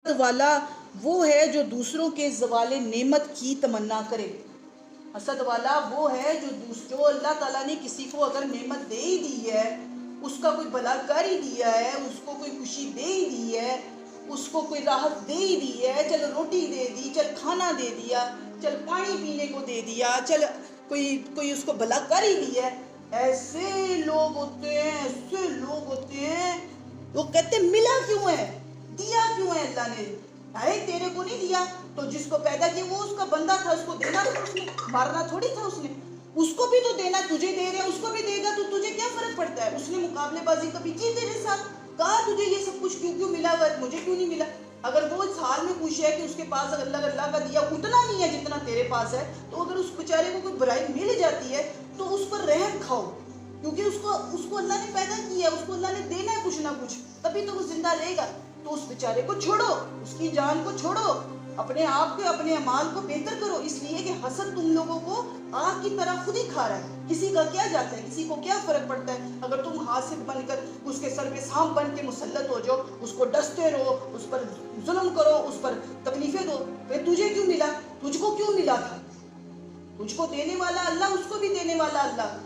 والا وہ ہے جو دوسروں کے زوال نعمت کی تمنا کرے۔ حسد والا وہ ہے جو اللہ تعالیٰ نے کسی کو اگر نعمت دے ہی دی ہے، اس کا کوئی بھلا کر ہی دیا ہے، اس کو کوئی خوشی دے ہی دی ہے، اس کو کوئی راحت دے ہی دی ہے، چل روٹی دے دی، چل کھانا دے دیا، چل پانی پینے کو دے دیا، چل کوئی اس کو بھلا کر ہی دی ہے، ایسے لوگ ہوتے ہیں وہ کہتے ہیں ملا کیوں ہے، دیا کیوں ہے اللہ نے؟ تیرے کو نہیں دیا تو جس کو پیدا کیا وہ اس کا بندہ تھا، اس کو دینا تھا، اس نے مارنا تھوڑی تھا، اس نے اس کو بھی تو دینا، تجھے دے رہے اس کو بھی دے گا، تو تجھے کیا فرق پڑتا ہے؟ اس نے مقابلے بازی کبھی کی تیرے ساتھ؟ کہا تجھے یہ سب کچھ کیوں ملا ہوا ہے، مجھے کیوں نہیں ملا؟ اگر وہ اس حال میں خوش ہے کہ اس کے پاس اللہ کا دیا اتنا نہیں ہے جتنا تیرے پاس ہے، تو اگر اس بیچارے کو کوئی برائی مل جاتی ہے تو اس پر رحم کھاؤ، کیونکہ اس کو اللہ نے پیدا کیا ہے، اس کو اللہ نے دینا ہے کچھ نہ کچھ، تبھی تو وہ زندہ رہے گا۔ تو اس بیچارے کو چھوڑو، اس کی جان کو چھوڑو، اپنے آپ کو، اپنے اعمال کو بہتر کرو، اس لیے کہ حسد تم لوگوں کو آگ کی طرح خود ہی کھا رہا ہے۔ کسی کا کیا جاتا ہے، کسی کو کیا فرق پڑتا ہے؟ اگر تم حاسد بن کر اس کے سر پہ سانپ بن کے مسلط ہو جاؤ، اس کو ڈستے رہو، اس پر ظلم کرو، اس پر تکلیفیں دو، پھر تجھے کیوں ملا؟ تجھ کو کیوں ملا تھا؟ تجھ کو دینے والا اللہ، اس کو بھی دینے والا اللہ۔